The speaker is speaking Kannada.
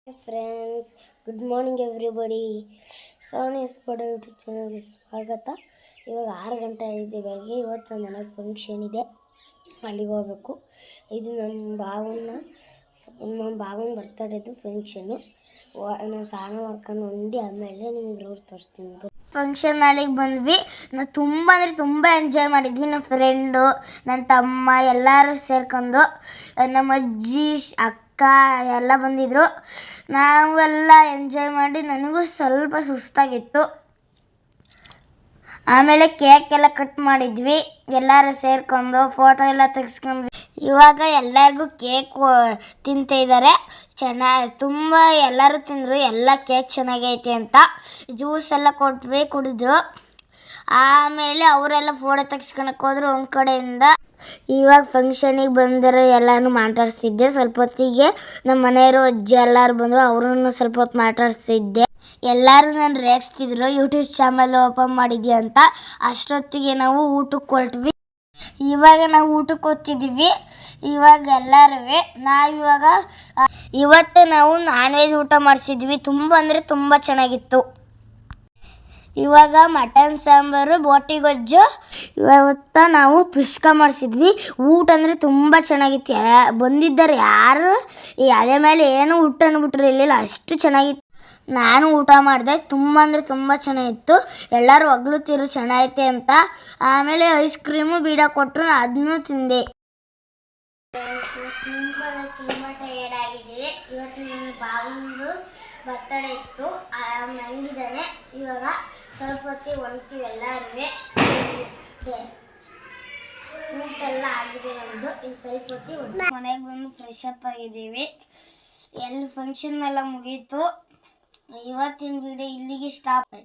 Hey friends, good morning everybody. ಸೋನಿಸ್ ಕೂಡ ಯೂಟ್ಯೂಬ್ ಚಾನಲ್ಗೆ ಸ್ವಾಗತ. ಇವಾಗ 6 ಗಂಟೆ ಆಗಿದೆ ಬೆಳಗ್ಗೆ. ಇವತ್ತು ನಮ್ಮ ಮನೇಲಿ ಫಂಕ್ಷನ್ ಇದೆ, ಅಲ್ಲಿಗೆ ಹೋಗಬೇಕು. ಇದು ನಮ್ಮ ಭಾವನ ಬರ್ತಡೇದು ಫಂಕ್ಷನ್ನು. ನಾನು ಸ್ನಾನ ಮಾಡ್ಕೊಂಡು ಉಂಡು ಆಮೇಲೆ ನಿಮ್ಗೆ ರೋಡ್ ತೋರಿಸ್ತೀನಿ. ಫಂಕ್ಷನ್ ಅಲ್ಲಿಗೆ ಬಂದ್ವಿ. ನಾವು ತುಂಬ ಎಂಜಾಯ್ ಮಾಡಿದ್ವಿ. ನಮ್ಮ ಫ್ರೆಂಡು, ನನ್ನ ತಮ್ಮ ಎಲ್ಲರೂ ಸೇರ್ಕೊಂಡು, ನಮ್ಮ ಅಜ್ಜಿ ಅಕ್ಕ ಎಲ್ಲ ಬಂದಿದ್ದರು. ನಾವೆಲ್ಲ ಎಂಜಾಯ್ ಮಾಡಿ ನನಗೂ ಸ್ವಲ್ಪ ಸುಸ್ತಾಗಿತ್ತು. ಆಮೇಲೆ ಕೇಕ್ ಎಲ್ಲ ಕಟ್ ಮಾಡಿದ್ವಿ, ಎಲ್ಲರೂ ಸೇರ್ಕೊಂಡು ಫೋಟೋ ಎಲ್ಲ ತೆಗೆಸ್ಕೊಂಡ್ವಿ. ಇವಾಗ ಎಲ್ಲರಿಗೂ ಕೇಕ್ ತಿಂತಿದ್ದಾರೆ. ತುಂಬ ಎಲ್ಲರೂ ತಿಂದರು, ಎಲ್ಲ ಕೇಕ್ ಚೆನ್ನಾಗೈತೆ ಅಂತ. ಜ್ಯೂಸ್ ಎಲ್ಲ ಕೊಟ್ವಿ, ಕುಡಿದ್ರು. ಆಮೇಲೆ ಅವರೆಲ್ಲ ಫೋಟೋ ತೆಗೆಸ್ಕೊಳಕ್ಕೆ ಹೋದ್ರು ಒಂದು ಕಡೆಯಿಂದ. ಇವಾಗ ಫಂಕ್ಷನಿಗೆ ಬಂದರೆ ಎಲ್ಲನೂ ಮಾತಾಡಿಸ್ತಿದ್ದೆ. ಸ್ವಲ್ಪ ಹೊತ್ತಿಗೆ ನಮ್ಮ ಮನೆಯವರು ಅಜ್ಜಿ ಎಲ್ಲರೂ ಬಂದರು, ಅವ್ರನ್ನೂ ಸ್ವಲ್ಪ ಹೊತ್ತು ಮಾತಾಡಿಸ್ತಿದ್ದೆ. ಎಲ್ಲರೂ ನಾನು ರೇಗಿಸ್ತಿದ್ರು, ಯೂಟ್ಯೂಬ್ ಚಾನಲ್ ಓಪನ್ ಮಾಡಿದ್ಯಾ ಅಂತ. ಅಷ್ಟೊತ್ತಿಗೆ ನಾವು ಊಟಕ್ಕೆ ಹೊರಟ್ವಿ. ಇವಾಗ ನಾವು ಊಟಕ್ಕೆ ಹೋಗ್ತಿದ್ದೀವಿ. ಇವಾಗ ಎಲ್ಲರೂ ಇವತ್ತು ನಾವು ನಾನ್ ವೆಜ್ ಊಟ ಮಾಡಿಸಿದ್ವಿ. ತುಂಬ ಚೆನ್ನಾಗಿತ್ತು. ಇವಾಗ ಮಟನ್ ಸಾಂಬಾರು, ಬೋಟಿ ಗೊಜ್ಜು. ಇವತ್ತು ನಾವು ಪಿಸ್ಕ ಮಾಡಿಸಿದ್ವಿ. ಊಟ ಅಂದರೆ ತುಂಬ ಚೆನ್ನಾಗಿತ್ತು. ಬಂದಿದ್ದರು ಯಾರು ಈ ಅಲೆ ಮೇಲೆ ಏನೂ ಊಟ ಅಂದ್ಬಿಟ್ಟಿರಲಿಲ್ಲ, ಅಷ್ಟು ಚೆನ್ನಾಗಿತ್ತು. ನಾನು ಊಟ ಮಾಡಿದೆ. ತುಂಬ ಚೆನ್ನಾಗಿತ್ತು. ಎಲ್ಲರೂ ಹೊಗಳುತ್ತಿರು ಚೆನ್ನಾಗೈತೆ ಅಂತ. ಆಮೇಲೆ ಐಸ್ ಕ್ರೀಮು ಬೀಡ ಕೊಟ್ಟರು, ಅದನ್ನೂ ತಿಂದೆ. ತುಂಬ ಟಯರ್ಡ್ ಆಗಿದ್ದೀವಿ. ಇವತ್ತು ನನ್ನ ಭಾವಂದು ಬರ್ತಡೇ ಇತ್ತು, ನಂಗಿದ್ದಾನೆ. ಇವಾಗ ಸ್ವಲ್ಪ ಹೊತ್ತಿಗೆ ಹೊಂಡ್ತೀವಿ ಎಲ್ಲರೂ. ಊಟೆಲ್ಲ ಆಗಿದೆ ನಮ್ಮದು. ಇನ್ನು ಸ್ವಲ್ಪ ಹೊತ್ತಿಗೆ ಮನೆಗೆ ಬಂದು ಫ್ರೆಶ್ ಅಪ್ ಆಗಿದ್ದೀವಿ. ಫಂಕ್ಷನ್ ಎಲ್ಲ ಮುಗೀತು. ಇವತ್ತಿನ ವಿಡಿಯೋ ಇಲ್ಲಿಗೆ ಸ್ಟಾಪ್.